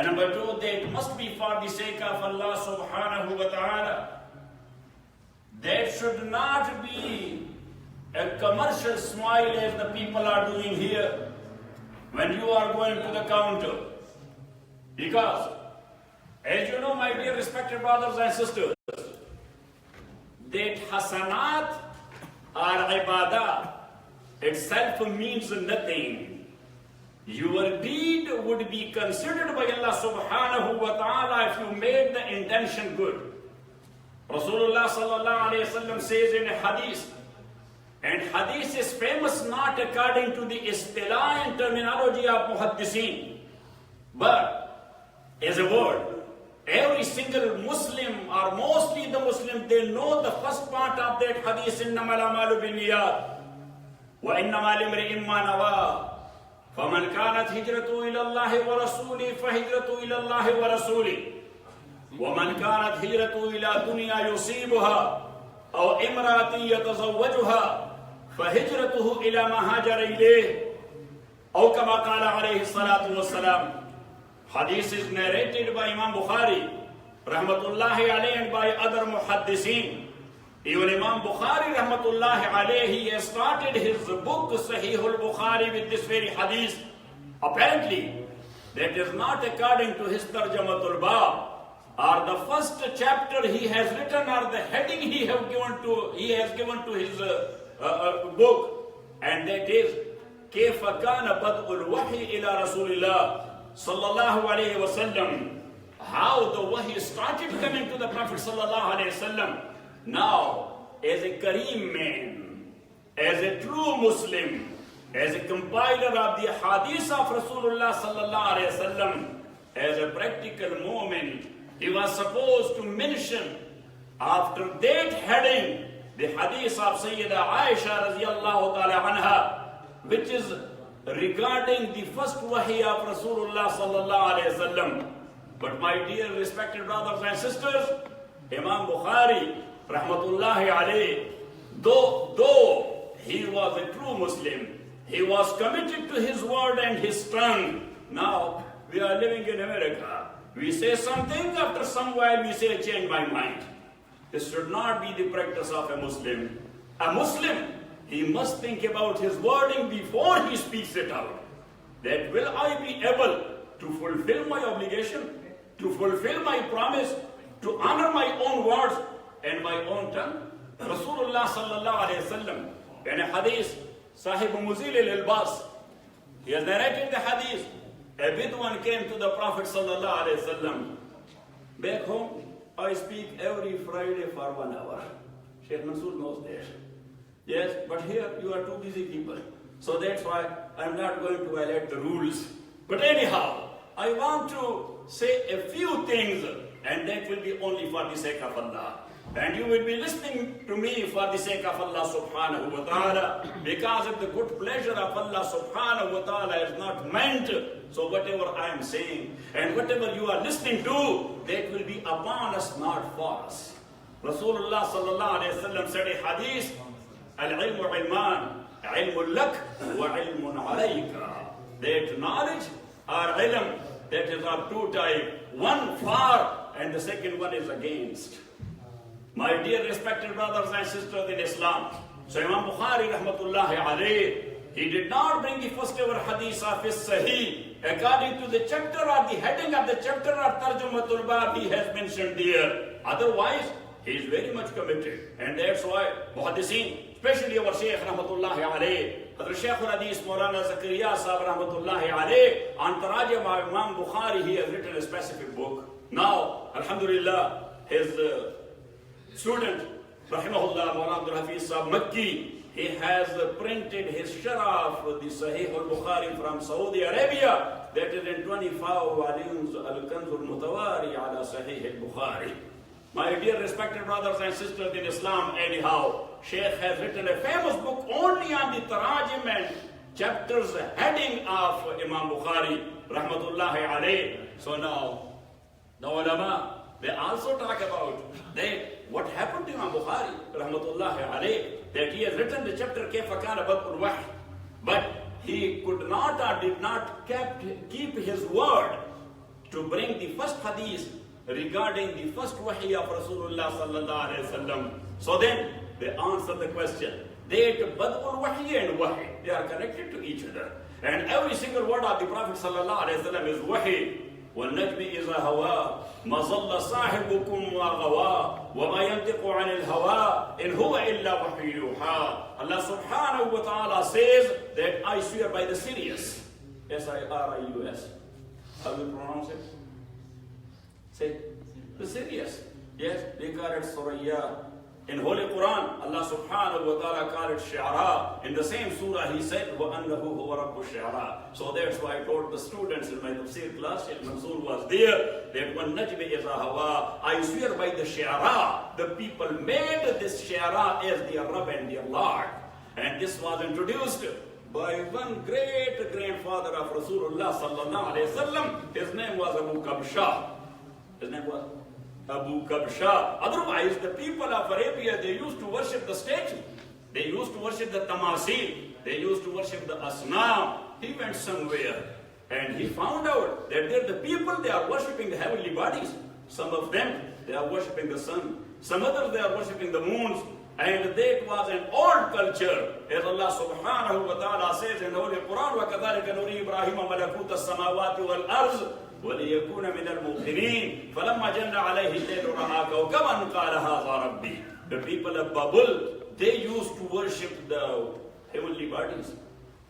And number two, that must be for the sake of Allah subhanahu wa ta'ala. That should not be a commercial smile as the people are doing here when you are going to the counter. Because, as you know, my dear respected brothers and sisters, that hasanat or ibadah itself means nothing. Your deed would be considered by Allah subhanahu wa ta'ala if you made the intention good. Rasulullah sallallahu alayhi wa sallam says in a hadith, and hadith is famous not according to the istilah and terminology of muhaddiseen, but as a word. Every single Muslim, or mostly the Muslim, they know the first part of that hadith, إِنَّمَا الْأَعْمَالُ بِالنِّيَّاتِ وَإِنَّمَا لِامْرِئٍ مَّا نَوَىٰ فَمَنْ كَانَتْ هِجْرَتُهُ إِلَى اللَّهِ وَرَسُولِهِ فَهِجْرَتُهُ إِلَى اللَّهِ وَرَسُولِهِ وَمَنْ كَانَتْ هِجْرَتُهُ إِلَى دُنْيَا يُصِيبُهَا أَوْ إِمْرَأَةٍ يَتَزَوَّجُهَا فَهِجْرَتُهُ إِلَى مَا هَاجَرَ إِلَيْهِ أَوْ كَمَا قَالَ عَلَيْهِ الصَّلَاةُ وَالسَّلَامُ. Hadith is narrated by Imam Bukhari, rahmatullahi alayhi, and by other muhaddiseen. Even Imam Bukhari, rahmatullahi alayhi, he has started his book Sahih al-Bukhari with this very hadith. Apparently, that is not according to his Tarjamatul Bab, or the first chapter he has written, or the heading he has given to his book, and that is كيف كان بدء الوحي إلى رسول الله sallallahu alayhi wa sallam, how the wahi started coming to the Prophet sallallahu alayhi wa sallam. Now, as a Kareem man, as a true Muslim, as a compiler of the hadith of Rasulullah sallallahu alayhi wa sallam, as a practical moment, he was supposed to mention after that heading the hadith of Sayyida Aisha radiyallahu ta'ala anha, which is regarding the first wahi of Rasulullah sallallahu alayhi wa sallam. But my dear respected brothers and sisters, Imam Bukhari rahmatullahi alayhi, though he was a true Muslim, he was committed to his word and his tongue. Now we are living in America. We say something, after some while we say, change my mind. This should not be the practice of a Muslim. A Muslim, he must think about his wording before he speaks it out. That will I be able to fulfill my obligation, to fulfill my promise, to honor my own words and my own tongue? Rasulullah sallallahu alayhi wa sallam, in a hadith, Sahib Muzil al-Albas, he has narrated the hadith. A Bidwan came to the Prophet sallallahu alayhi wa sallam. Back home, I speak every Friday for 1 hour. Sheikh Mansoor knows that. Yes, but here you are two busy people. So that's why I'm not going to violate the rules. But anyhow, I want to say a few things, and that will be only for the sake of Allah. And you will be listening to me for the sake of Allah subhanahu wa ta'ala, because if the good pleasure of Allah subhanahu wa ta'ala is not meant, so whatever I am saying and whatever you are listening to, that will be upon us, not for us. Rasulullah sallallahu alayhi wa sallam said a hadith, al-ilmu ilman, ilmun lak wa ilmun alayka. That knowledge or ilm, that is of two types, one for and the second one is against. My dear respected brothers and sisters in Islam, so Imam Bukhari rahmatullahi alayhi, he did not bring the first ever hadith of his Sahih according to the chapter or the heading of the chapter or Tarjumatul Bab he has mentioned there. Otherwise, he is very much committed. And that's why Muhaddiseen, especially our Shaykh rahmatullahi alayhi, Hadrat Shaykh al-Hadith Maulana Zakaria Sahib rahmatullahi alayhi, on Tarajim of Imam Bukhari, he has written a specific book. Now, alhamdulillah, his student, rahimahullah, Maulana Abdul Hafiz Sahib Makki, he has printed his sharaf, the Sahih al-Bukhari from Saudi Arabia, that is in 25 volumes, Al-Kanz al-Mutawari ala Sahih al-Bukhari. My dear respected brothers and sisters in Islam, anyhow, Shaykh has written a famous book only on the Tarajim and chapters heading of Imam Bukhari, rahmatullahi alayhi. So now, the ulama, they also talk about that what happened to Imam Bukhari, rahmatullahi alayhi, that he has written the chapter Kayfa Kana Bad'ul Wahy, but he could not or did not keep his word to bring the first hadith regarding the first wahi of Rasulullah sallallahu alaihi wasallam. So then they answer the question. That Badul Wahi and Wahi, they are connected to each other. And every single word of the Prophet sallallahu alaihi wasallam is Wahi. وَالنَّجْمِ إِذَا هَوَى مَا ضَلَّ صَاحِبُكُمْ وَغَوَى وَمَا يَنْطِقُ عَنِ الْهَوَى إِنْ هُوَ إِلَّا وَحْيٌ يُوحَى. Allah subhanahu wa ta'ala says that I swear by the Sirius. S-I-R-I-U-S. How do you pronounce it? Say, the Sirius. Yes, they call it Suraya. In Holy Quran, Allah subhanahu wa ta'ala called it Shi'ara. In the same surah, He said, وَأَنَّهُ هُوَ رَبُّ الشِّعْرَى. So that's why I told the students in my tafsir class, Sheikh Mansoor was there, that وَالنَّجْمِ إِذَا هَوَى, I swear by the Shi'ara. The people made this Shi'ara as their Rabb and their Lord. And this was introduced by one great grandfather of Rasulullah sallallahu alayhi wasallam. His name was Abu Kabsha. His name was Abu Kabsha. Otherwise, the people of Arabia, they used to worship the statue. They used to worship the tamasil. They used to worship the asnam. He went somewhere and he found out that the people, they are worshipping the heavenly bodies. Some of them, they are worshipping the sun. Some others, they are worshipping the moons. And that was an old culture. As Allah subhanahu wa ta'ala says in the Holy Quran, وَكَذَلِكَ نُرِي إِبْرَاهِيمَ مَلَكُوتَ السَّمَاوَاتِ وَالْأَرْضِ وَلِيَكُونَ مِنَ الْمُوقِنِينَ فَلَمَّا جَنَّ عَلَيْهِ اللَّيْلُ رَأَىٰ كَوْكَبًا قَالَ هَٰذَا رَبِّي. The people of Babul, they used to worship the heavenly bodies.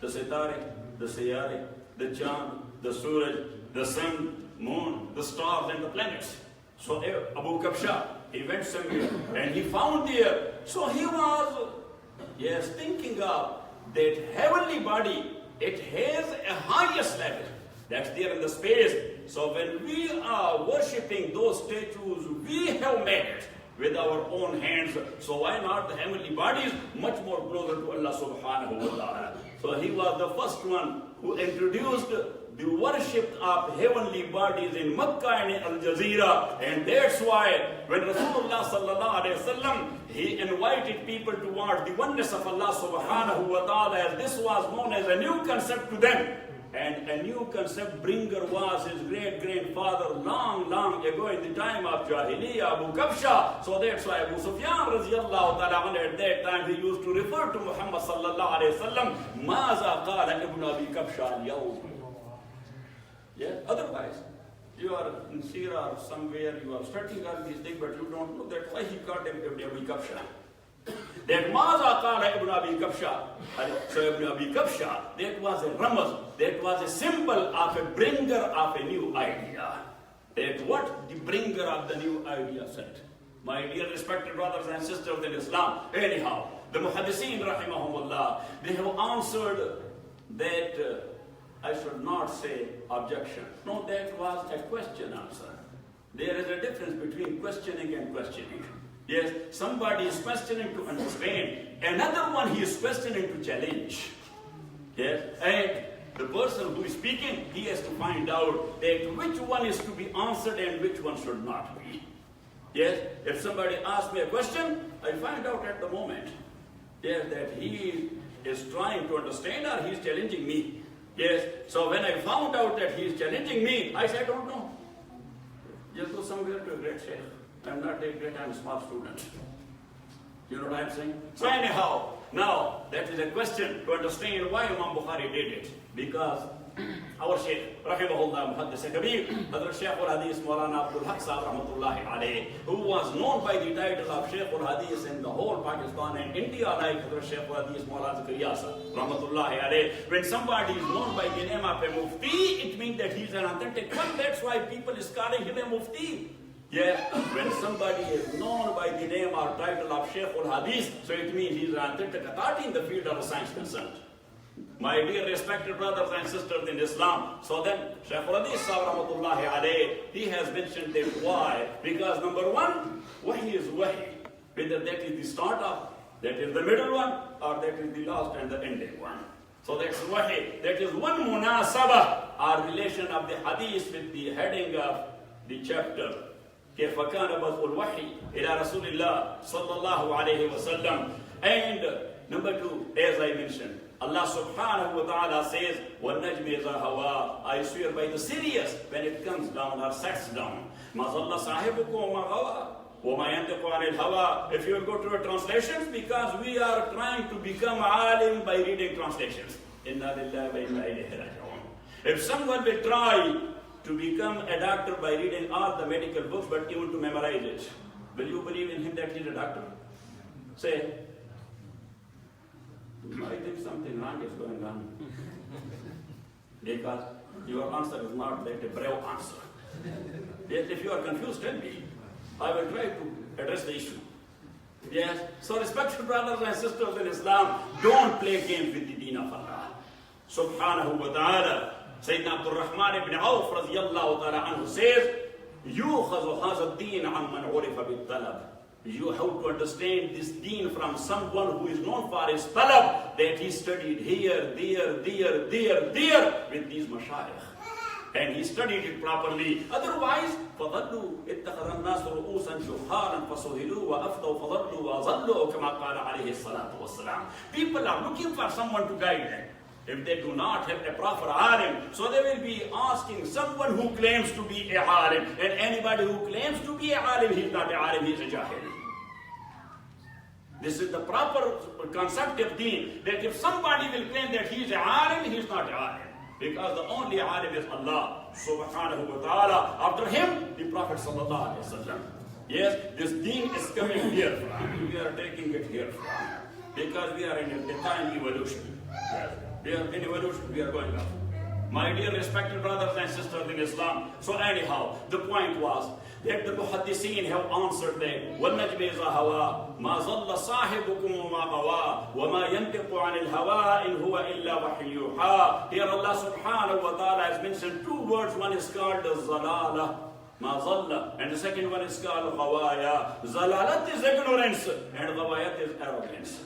The Sitare, the Sayare, the Chand, the Suraj, the sun, moon, the stars and the planets. So Abu Kabsha, he went somewhere and he found there. So he was, yes, thinking of that heavenly body. It has a highest level that's there in the space. So when we are worshipping those statues, we have made it with our own hands. So why not the heavenly bodies much more closer to Allah subhanahu wa ta'ala? So he was the first one who introduced the worship of heavenly bodies in Makkah and Al Jazeera. And that's why when Rasulullah sallallahu alayhi wasallam, he invited people towards the oneness of Allah subhanahu wa ta'ala, as this was known as a new concept to them. And a new concept bringer was his great-grandfather long ago in the time of Jahiliyyah, Abu Kabsha. So that's why Abu Sufyan radiallahu ta'ala at that time, he used to refer to Muhammad sallallahu alayhi wasallam, Maza qala ibn Abi Kabsha al-yawm. Yeah, otherwise, you are in Sirah or somewhere, you are studying all these things, but you don't know that why he called him Ibn Abi Kabsha. That Maza Qala Ibn Abi Kabsha. So Ibn Abi Kabsha, that was a ramaz, that was a symbol of a bringer of a new idea. That what the bringer of the new idea said. My dear respected brothers and sisters in Islam, anyhow, the Muhaddiseen rahimahumullah, they have answered that I should not say objection. No, that was a question answer. There is a difference between questioning and questioning. Yes, somebody is questioning to understand. Another one, he is questioning to challenge. Yes, and the person who is speaking, he has to find out that which one is to be answered and which one should not be. Yes, if somebody asks me a question, I find out at the moment, yes, that he is trying to understand or he is challenging me. Yes, so when I found out that he is challenging me, I said, I don't know. Just go somewhere to a great sheikh. I'm not a great, I'm a small student. You know what I'm saying? So anyhow, now that is a question to understand why Imam Bukhari did it. Because our Shaykh, Rahimahullah Muhaddis Kabir, Hazrat Shaykh al-Hadith Maulana Abdul Haq Sahib Rahmatullahi alayhi, who was known by the title of Shaykh al-Hadith in the whole Pakistan and India, like Hazrat Shaykh al-Hadith Maulana Zakaria Sahib Rahmatullahi alayhi. When somebody is known by the name of a Mufti, it means that he's an authentic one. That's why people is calling him a Mufti. Yeah, when somebody is known by the name or title of Shaykh al-Hadith, so it means he's an authentic authority in the field of science concerned. My dear respected brothers and sisters in Islam, so then Shaykh al-Hadith Sahib Rahmatullahi alayhi, he has mentioned that why? Because number one, Wahi is Wahi. Whether that is the start of, that is the middle one, or that is the last and the ending one. So that's Wahi. That is one munasabah, or relation of the Hadith with the heading of the chapter. كيف كان بدء الوحي إلى رسول الله صلى الله عليه وسلم. And number two, as I mentioned, Allah subhanahu wa ta'ala says, وَالنَّجْمِ إِذَا هَوَىٰ, I swear by the Sirius when it comes down or sets down. مَا ظَلَّ صَاحِبُكُمْ وَمَا غَوَىٰ وَمَا يَنْطِقُ عَنِ الْهَوَىٰ. If you will go to a translations, because we are trying to become alim by reading translations. إِنَّا لِلَّهِ وَإِنَّا إِلَيْهِ رَاجِعُونَ. If someone will try to become a doctor by reading all the medical books, but even to memorize it, will you believe in him that he is a doctor? Say, I think something wrong is going on. Because your answer is not that a brave answer. Yes, if you are confused, tell me. I will try to address the issue. Yes, so respected brothers and sisters in Islam, don't play games with the deen of Allah. Subhanahu wa ta'ala. Sayyidina Abdul Rahman ibn Auf radiyallahu ta'ala anhu says, يُوخَذُ هَذَا الدِّينَ عَمَّنْ عُرِفَ بِالطَّلَبِ. You have to understand this deen from someone who is known for his talab, that he studied here, there, with these mashayikh. And he studied it properly. Otherwise, فَضَلُّوا اتَّخَذَ النَّاسُ رُؤُوسًا جُهَّالًا فَسُهِلُوا وَأَفْضَوْا فَضَلُّوا وَأَضَلُّوا كَمَا قَالَ عَلَيْهِ الصَّلَاةُ وَالسَّلَامُ. People are looking for someone to guide them. If they do not have a proper alim, so they will be asking someone who claims to be a alim. And anybody who claims to be a alim, he is not a alim, he is a jahil. This is the proper concept of deen, that if somebody will claim that he is a alim, he is not a alim. Because the only alim is Allah subhanahu wa ta'ala. After him, the Prophet sallallahu alayhi wa sallam. Yes, this deen is coming here from. We are taking it here from. Because we are in a time evolution. Yes. We are in evolution, we are going up. My dear respected brothers and sisters in Islam. So anyhow, the point was that the muhaddiseen have answered that وَالنَّجْمِ إِذَا هَوَىٰ مَا ظَلَّ صَاحِبُكُمْ وَمَا غَوَىٰ وَمَا يَنْطِقُ عَنِ الْهَوَىٰ إِنْ هُوَ إِلَّا وَحْيٌ يُوحَىٰ. Here Allah subhanahu wa ta'ala has mentioned two words. One is called zalala, ma zalla, and the second one is called ghawaya. Zalalat is ignorance and ghawayat is arrogance.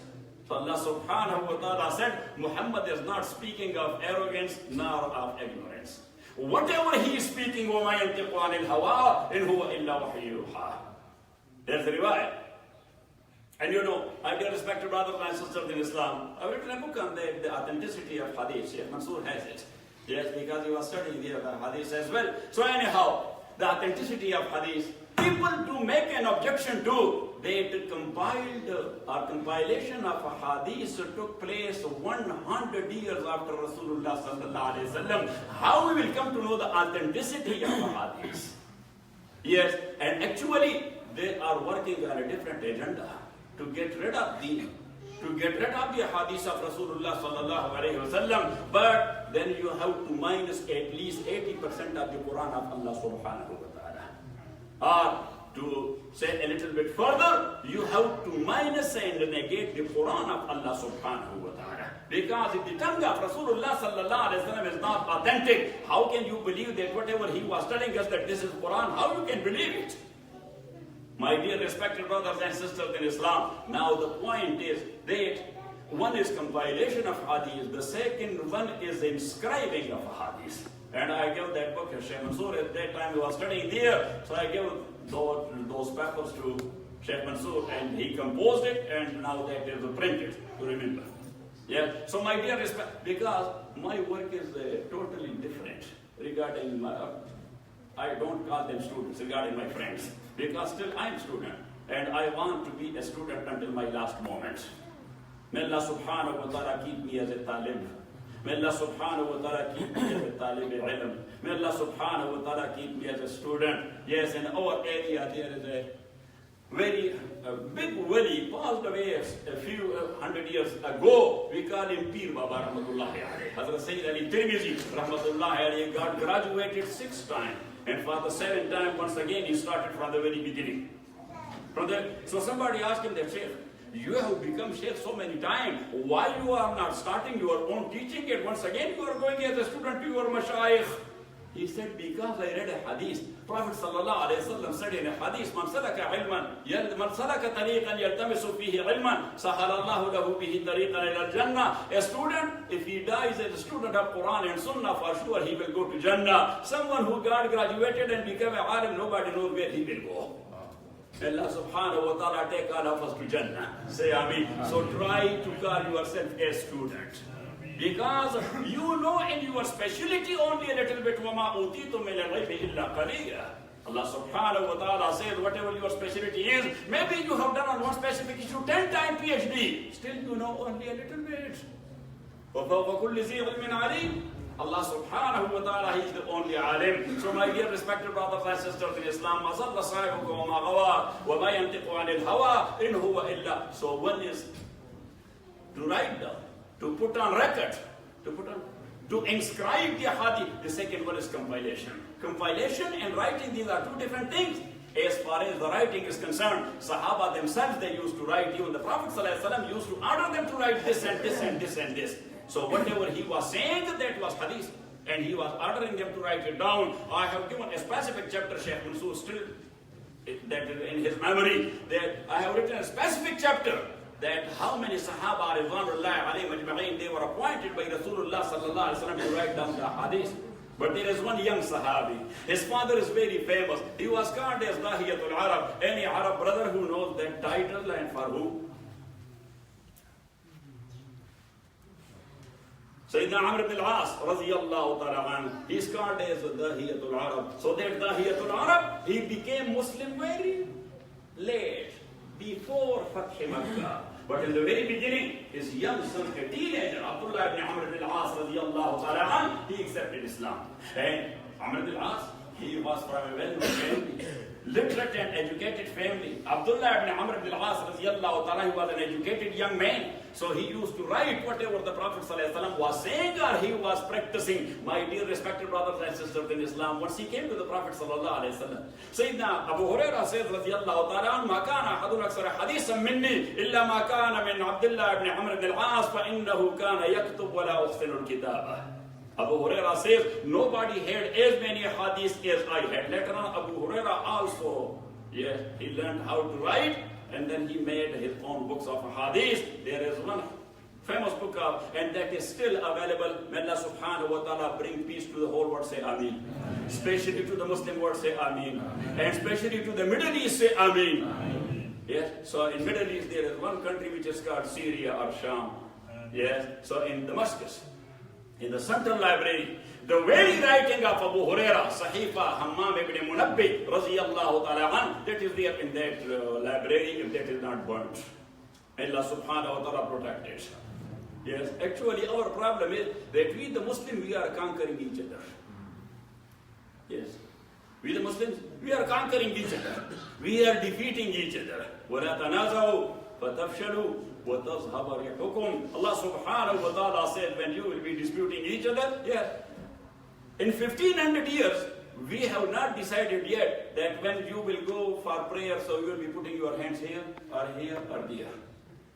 So Allah subhanahu wa ta'ala said, Muhammad is not speaking of arrogance nor of ignorance. Whatever he is speaking, وَمَا يَنْطِقُ عَنِ الْهَوَىٰ إِنْ هُوَ إِلَّا وَحْيٌ يُوحَىٰ. There's the riwayat. And you know, I dear respected brothers and sisters in Islam, I've written a book on the authenticity of hadith. Sheikh Mansoor has it. Yes, because he was studying the hadith as well. So anyhow, the authenticity of hadith, people to make an objection to, they compiled or compilation of a hadith took place 100 years after Rasulullah sallallahu alaihi wasallam. How we will come to know the authenticity of a hadith? Yes, and actually they are working on a different agenda to get rid of the hadith of Rasulullah sallallahu alaihi wasallam. But then you have to minus at least 80% of the Quran of Allah subhanahu wa ta'ala. To say a little bit further, you have to minus and negate the Quran of Allah subhanahu wa ta'ala. Because if the tongue of Rasulullah sallallahu alaihi wasallam is not authentic, how can you believe that whatever he was telling us that this is Quran, how you can believe it? My dear respected brothers and sisters in Islam, now the point is that one is compilation of hadith, the second one is inscribing of hadith. And I gave that book to Sheikh Mansoor. At that time he was studying there, so I gave those papers to Sheikh Mansoor and he composed it, and now that is printed to remember. Yeah. So my dear respect, because my work is totally different regarding I don't call them students, regarding my friends, because still I am student and I want to be a student until my last moment. May Allah subhanahu wa ta'ala keep me as a talib. May Allah subhanahu wa ta'ala keep me as a talib ilm. May Allah subhanahu wa ta'ala keep me as a student. Yes, in our area there is a very big wali passed away a few hundred years ago. We call him Pir Baba Rahmatullahi Alayhi. Hazrat Sayyid Ali Tirmizi Rahmatullahi Alayhi got graduated 6 times. And for the 7th time, once again, he started from the very beginning. So somebody asked him that, Sheikh, you have become Sheikh so many times. Why you are not starting your own teaching yet? Once again, you are going as a student to your mashayikh. He said, because I read a hadith. Prophet sallallahu alayhi wa sallam said in a hadith, Man salaka tariqan yaltamisu fihi ilman, sahalallahu lahu bihi tariqan ila al-jannah. A student, if he dies as a student of Quran and Sunnah, for sure he will go to Jannah. Someone who got graduated and became a alim, nobody knows where he will go. Allah subhanahu wa ta'ala take all of us to Jannah. Say Ameen. So try to call yourself a student. Because you know in your speciality only a little bit. وَمَا أُوتِيتُم مِّنَ الْغَيْبِ إِلَّا قَلِيلًا. Allah subhanahu wa ta'ala says whatever your speciality is, maybe you have done on one specific issue 10 times PhD, still you know only a little bit. وَفَوْقَ كُلِّ ذِي عِلْمٍ عَلِيمٍ. Allah subhanahu wa ta'ala, He is the only alim. So my dear respected brothers and sisters in Islam, مَا ضَلَّ صَاحِبُكُمْ وَمَا غَوَىٰ وَمَا يَنْطِقُ عَنِ الْهَوَىٰ إِنْ هُوَ إِلَّا. So one is to write down, to put on record, to inscribe the hadith. The second one is compilation. Compilation and writing, these are two different things. As far as the writing is concerned, Sahaba themselves, they used to write. Even the Prophet ﷺ used to order them to write this and this and this and this. So whatever he was saying, that was hadith. And he was ordering them to write it down. I have given a specific chapter, Shaykh Mansoor still, that is in his memory, that I have written a specific chapter that how many Sahaba Ridwanullahi alayhim ajma'in, they were appointed by Rasulullah sallallahu alaihi wasallam to write down the hadith. But there is one young Sahabi. His father is very famous. He was called as Dahiyatul Arab. Any Arab brother who knows that title and for who? Sayyidina Amr ibn al-As radiyallahu ta'ala anhu. He is called as Dahiyatul Arab. So that Dahiyatul Arab, he became Muslim very late, before Fath Makkah. But in the very beginning, his young son, a teenager, Abdullah ibn Amr ibn al-As radiyallahu ta'ala anhu, he accepted Islam. And Amr ibn al-As, he was from a well-known family, literate and educated family. Abdullah ibn Amr ibn al-As radiyallahu ta'ala, he was an educated young man. So he used to write whatever the Prophet ﷺ was saying or he was practicing. My dear respected brothers and sisters in Islam, once he came to the Prophet ﷺ, Sayyidina Abu Hurairah says, radiyallahu ta'ala, مَا كَانَ أَحَدٌ أَكْثَرَ حَدِيثًا مِنِّي إِلَّا مَا كَانَ مِنْ عَبْدِ اللَّهِ ibn Amr ibn al-As فَإِنَّهُ كَانَ يَكْتُبُ وَلَا يُحْسِنُ الْكِتَابَ. Abu Hurairah says, nobody had as many hadiths as I had. Later on, Abu Hurairah also, yes, he learned how to write, and then he made his own books of hadith. There is one famous book of, and that is still available. May Allah subhanahu wa ta'ala bring peace to the whole world, say Ameen. Especially to the Muslim world, say Ameen. And especially to the Middle East, say Ameen. Yes, so in Middle East there is one country which is called Syria or Sham. Yes, so in Damascus, in the Central Library, the very writing of Abu Hurairah, Sahifa Hammam ibn Munabbi, radiyallahu ta'ala an, that is there in that library, if that is not burnt. Allah subhanahu wa ta'ala protect it. Yes, actually our problem is that we the Muslims, we are conquering each other. Yes, we the Muslims, we are conquering each other. We are defeating each other. وَلَا تَنَازَعُوا فَتَفْشَلُوا وَتَذْهَبَ رِيحُكُمْ. Allah subhanahu wa ta'ala said, when you will be disputing each other, yes, in 1500 years, we have not decided yet that when you will go for prayer, so you will be putting your hands here or there.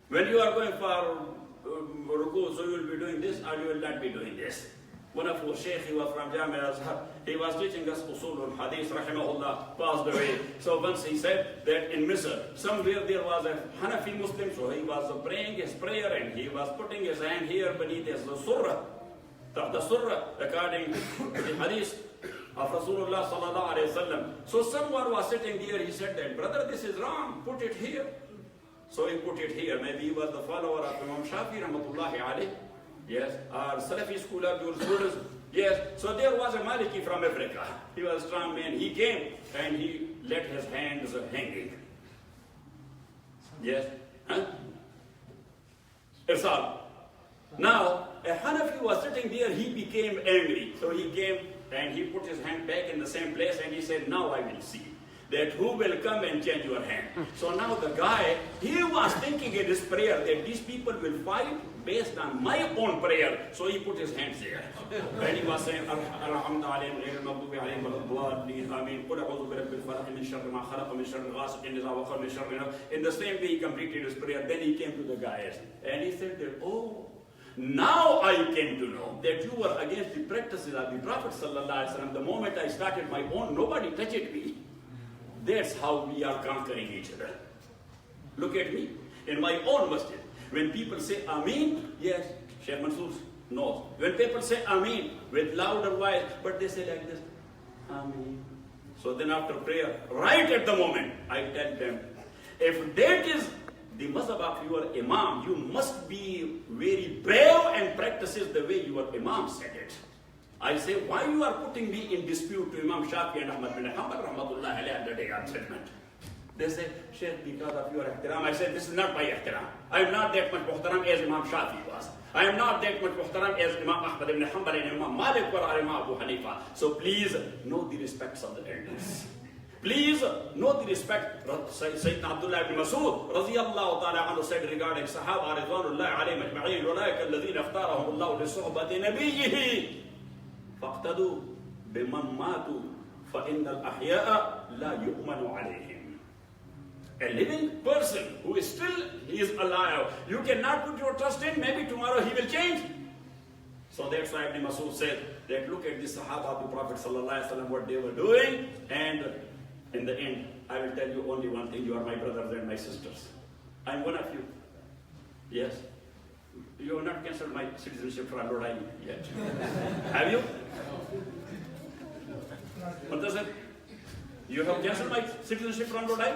When you are going for ruku, so you will be doing this or you will not be doing this. One of our Shaykh, he was from Jamia Azhar, he was teaching us Usul al-Hadith, rahimahullah, passed away. So once he said that in Misr, somewhere there was a Hanafi Muslim, so he was praying his prayer and he was putting his hand here beneath his surah. The surah, according to the hadith of Rasulullah sallallahu alayhi wa sallam. So someone was sitting there, he said that, brother, this is wrong, put it here. So he put it here. Maybe he was the follower of Imam Shafi rahmatullahi alayhi. Yes, or Salafi school of jurisprudence. Yes, so there was a Maliki from Africa. He was a strong man. He came and he let his hands hanging. Yes, huh? It's all. Now, a Hanafi was sitting there, he became angry. So he came and he put his hand back in the same place and he said, now I will see that who will come and change your hand. So now the guy, he was thinking in his prayer that these people will fight based on my own prayer. So he put his hands there. And he was saying, in the same way he completed his prayer. Then he came to the guys and he said that, oh, now I came to know that you were against the practices of the Prophet sallallahu alaihi wasallam. The moment I started my own, nobody touched me. That's how we are conquering each other. Look at me. In my own masjid, when people say Ameen, yes, Shaykh Mansoor knows. When people say Ameen with louder voice, but they say like this, Ameen. So then after prayer, right at the moment, I tell them, if that is the mazhab of your imam, you must be very brave and practice it the way your imam said it. I say, why you are putting me in dispute to Imam Shafi and Ahmad bin Hanbal rahmatullah alayhi on the day of judgment? They say, Shaykh, because of your ihtiram. I said, this is not my ihtiram. I am not that much muhtaram as Imam Shafi was. I am not that much muhtaram as Imam Ahmad ibn Hanbal and Imam Malik or Imam Abu Hanifa. So please know the respects of the elders. Please know the respect. Sayyidina Abdullah ibn Mas'ud radiyallahu ta'ala anhu said regarding Sahaba ridwanullahi alayhim ajma'in, ulaika alladhina ikhtarahum Allah li suhbati nabiyyihi faqtadu biman matu fa innal ahya'a la yu'manu alayhim. A living person who is still, he is alive. You cannot put your trust in, maybe tomorrow he will change. So that's why Ibn Mas'ud said that look at the Sahaba of the Prophet sallallahu alaihi wasallam, what they were doing, and in the end, I will tell you only one thing, you are my brothers and my sisters. I am one of you. Yes. You have not cancelled my citizenship for Al-Rodai yet. Have you? What does it? You have cancelled my citizenship for Al-Rodai?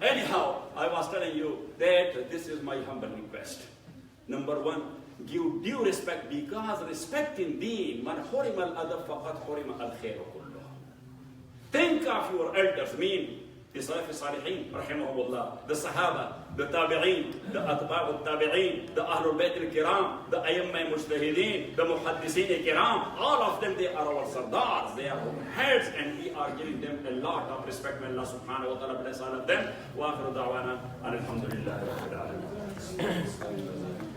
Anyhow, I was telling you that this is my humble request. Number one, give due respect, because respecting deen, man hurima al-adab faqad hurima al-khayr kulluh. Think of your elders, the Salaf al-Salihin, rahimahumullah, the Sahaba, the Tabi'een, the Atba' al-Tabi'een, the Ahlul Bayt al-Kiram, the Ayyamma al-Mujtahideen, the Muhaddiseen al-Kiram, all of them, they are our Sardars, they are our heads, and we are giving them a lot of respect. May Allah subhanahu wa ta'ala bless all of them. Wa akhiru da'wana, alhamdulillahi rabbil alamin.